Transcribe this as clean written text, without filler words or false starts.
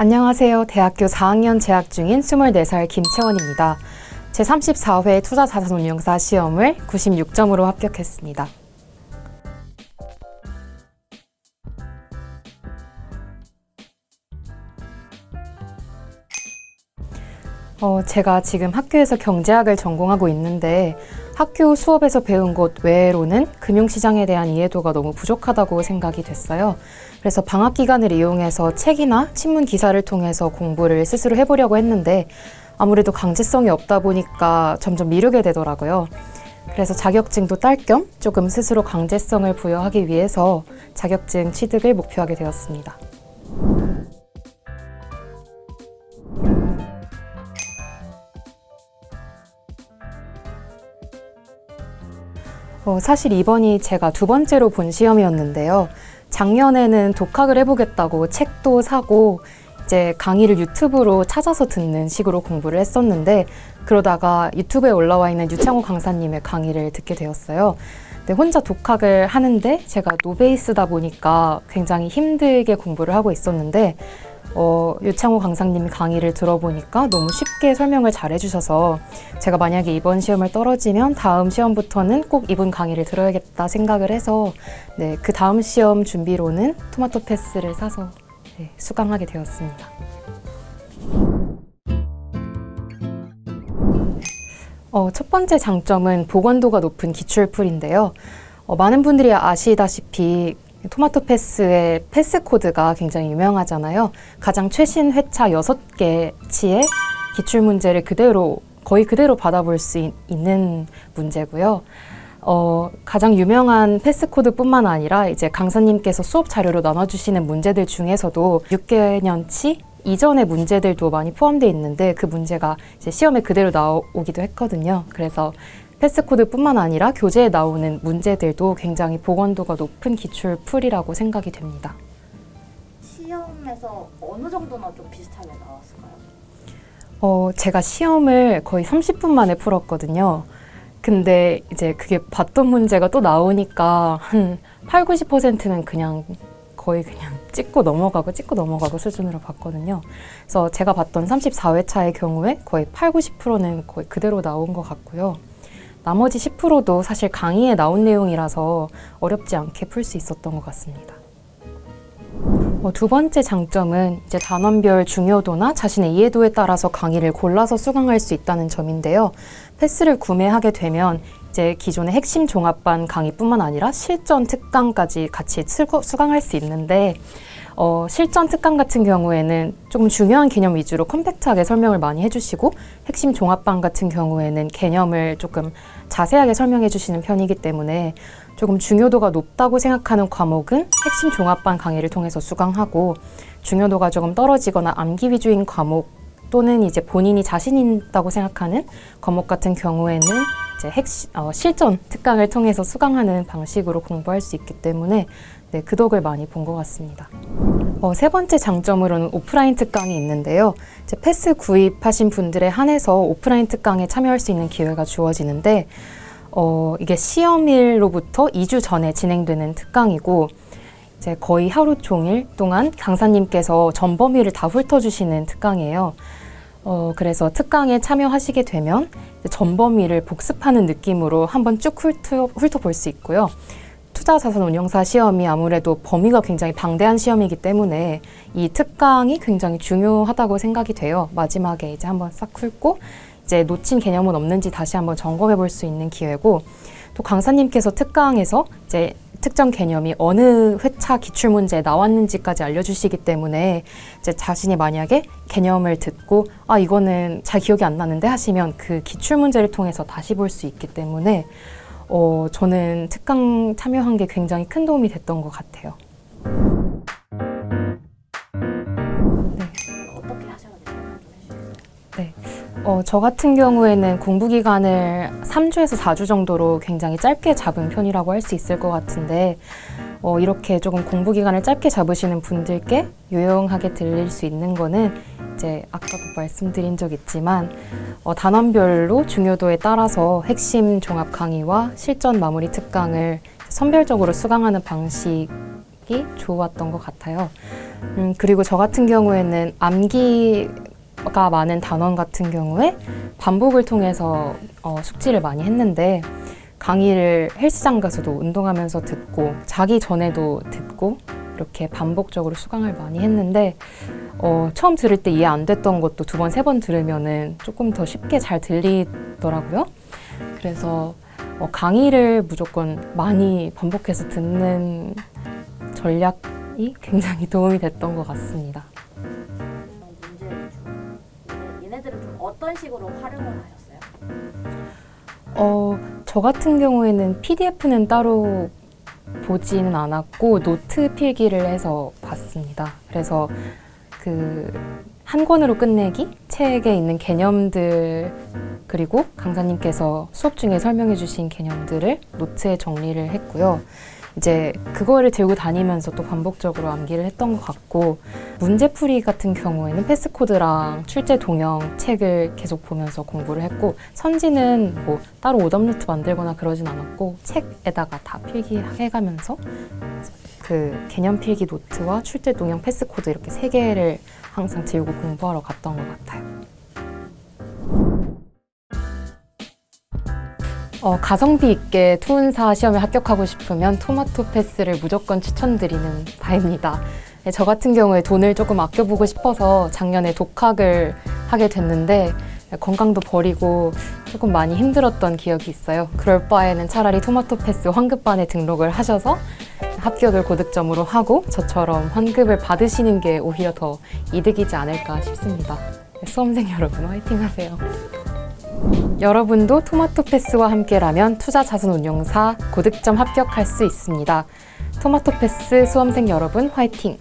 안녕하세요. 대학교 4학년 재학 중인 24살 김채원입니다. 제34회 투자자산운용사 시험을 96점으로 합격했습니다. 제가 지금 학교에서 경제학을 전공하고 있는데 학교 수업에서 배운 것 외로는 금융시장에 대한 이해도가 너무 부족하다고 생각이 됐어요. 그래서 방학 기간을 이용해서 책이나 신문 기사를 통해서 공부를 스스로 해보려고 했는데 아무래도 강제성이 없다 보니까 점점 미루게 되더라고요. 그래서 자격증도 딸 겸 조금 스스로 강제성을 부여하기 위해서 자격증 취득을 목표하게 되었습니다. 사실 이번이 제가 두 번째로 본 시험이었는데요. 작년에는 독학을 해보겠다고 책도 사고 이제 강의를 유튜브로 찾아서 듣는 식으로 공부를 했었는데 그러다가 유튜브에 올라와 있는 유창호 강사님의 강의를 듣게 되었어요. 근데 혼자 독학을 하는데 제가 노베이스다 보니까 굉장히 힘들게 공부를 하고 있었는데 유창호 강사님 강의를 들어보니까 너무 쉽게 설명을 잘 해주셔서 제가 만약에 이번 시험을 떨어지면 다음 시험부터는 꼭 이분 강의를 들어야겠다 생각을 해서 그 다음 시험 준비로는 토마토 패스를 사서 수강하게 되었습니다. 첫 번째 장점은 복원도가 높은 기출풀인데요. 많은 분들이 아시다시피 토마토 패스의 패스 코드가 굉장히 유명하잖아요. 가장 최신 회차 6개치의 기출 문제를 거의 그대로 받아볼 수 있는 문제고요. 가장 유명한 패스 코드뿐만 아니라 이제 강사님께서 수업 자료로 나눠주시는 문제들 중에서도 6개년치 이전의 문제들도 많이 포함되어 있는데 그 문제가 이제 시험에 그대로 나오기도 했거든요. 그래서 패스코드뿐만 아니라 교재에 나오는 문제들도 굉장히 복원도가 높은 기출풀이라고 생각이 됩니다. 시험에서 어느 정도나 좀 비슷하게 나왔을까요? 제가 시험을 거의 30분 만에 풀었거든요. 근데 이제 그게 봤던 문제가 또 나오니까 한 80~90%는 거의 찍고 넘어가고 수준으로 봤거든요. 그래서 제가 봤던 34회차의 경우에 거의 80~90%는 거의 그대로 나온 것 같고요. 나머지 10%도 사실 강의에 나온 내용이라서 어렵지 않게 풀 수 있었던 것 같습니다. 두 번째 장점은 이제 단원별 중요도나 자신의 이해도에 따라서 강의를 골라서 수강할 수 있다는 점인데요. 패스를 구매하게 되면 이제 기존의 핵심 종합반 강의뿐만 아니라 실전 특강까지 같이 수강할 수 있는데 실전 특강 같은 경우에는 조금 중요한 개념 위주로 컴팩트하게 설명을 많이 해주시고 핵심 종합반 같은 경우에는 개념을 조금 자세하게 설명해 주시는 편이기 때문에 조금 중요도가 높다고 생각하는 과목은 핵심 종합반 강의를 통해서 수강하고 중요도가 조금 떨어지거나 암기 위주인 과목 또는 이제 본인이 자신 있다고 생각하는 과목 같은 경우에는 이제 실전 특강을 통해서 수강하는 방식으로 공부할 수 있기 때문에 그 덕을 많이 본 것 같습니다. 세 번째 장점으로는 오프라인 특강이 있는데요. 이제 패스 구입하신 분들에 한해서 오프라인 특강에 참여할 수 있는 기회가 주어지는데 이게 시험일로부터 2주 전에 진행되는 특강이고 이제 거의 하루 종일 동안 강사님께서 전 범위를 다 훑어주시는 특강이에요. 그래서 특강에 참여하시게 되면 전 범위를 복습하는 느낌으로 한번 쭉 훑어볼 수 있고요. 투자자산운용사 시험이 아무래도 범위가 굉장히 방대한 시험이기 때문에 이 특강이 굉장히 중요하다고 생각이 돼요. 마지막에 이제 한번 싹 훑고 이제 놓친 개념은 없는지 다시 한번 점검해 볼 수 있는 기회고 또 강사님께서 특강에서 이제 특정 개념이 어느 회차 기출문제에 나왔는지까지 알려주시기 때문에 이제 자신이 만약에 개념을 듣고 이거는 잘 기억이 안 나는데 하시면 그 기출문제를 통해서 다시 볼 수 있기 때문에 저는 특강 참여한 게 굉장히 큰 도움이 됐던 것 같아요. 어떻게 하셔야 되나요? 네. 저 같은 경우에는 공부 기간을 3주에서 4주 정도로 굉장히 짧게 잡은 편이라고 할 수 있을 것 같은데 이렇게 조금 공부 기간을 짧게 잡으시는 분들께 유용하게 들릴 수 있는 거는 이제 아까도 말씀드린 적 있지만 단원별로 중요도에 따라서 핵심 종합 강의와 실전 마무리 특강을 선별적으로 수강하는 방식이 좋았던 것 같아요. 그리고 저 같은 경우에는 암기가 많은 단원 같은 경우에 반복을 통해서 숙지를 많이 했는데 강의를 헬스장 가서도 운동하면서 듣고 자기 전에도 듣고 이렇게 반복적으로 수강을 많이 했는데 처음 들을 때 이해 안 됐던 것도 두 번, 세 번 들으면은 조금 더 쉽게 잘 들리더라고요. 그래서 강의를 무조건 많이 반복해서 듣는 전략이 굉장히 도움이 됐던 것 같습니다. 문제를 좀 얘네들은 좀 어떤 식으로 활용을 하셨어요? 저 같은 경우에는 PDF는 따로 보지는 않았고 노트 필기를 해서 봤습니다. 그래서 한 권으로 끝내기, 책에 있는 개념들 그리고 강사님께서 수업 중에 설명해 주신 개념들을 노트에 정리를 했고요. 이제 그거를 들고 다니면서 또 반복적으로 암기를 했던 것 같고 문제풀이 같은 경우에는 패스코드랑 출제 동영 책을 계속 보면서 공부를 했고 선지는 뭐 따로 오답노트 만들거나 그러진 않았고 책에다가 다 필기해가면서 그 개념 필기 노트와 출제 동영 패스코드 이렇게 3개를 항상 들고 공부하러 갔던 것 같아요. 가성비 있게 투운사 시험에 합격하고 싶으면 토마토 패스를 무조건 추천드리는 바입니다. 저 같은 경우에 돈을 조금 아껴보고 싶어서 작년에 독학을 하게 됐는데 건강도 버리고 조금 많이 힘들었던 기억이 있어요. 그럴 바에는 차라리 토마토 패스 환급반에 등록을 하셔서 합격을 고득점으로 하고 저처럼 환급을 받으시는 게 오히려 더 이득이지 않을까 싶습니다. 수험생 여러분 화이팅 하세요. 여러분도 토마토 패스와 함께라면 투자자산운용사 고득점 합격할 수 있습니다. 토마토 패스 수험생 여러분 화이팅!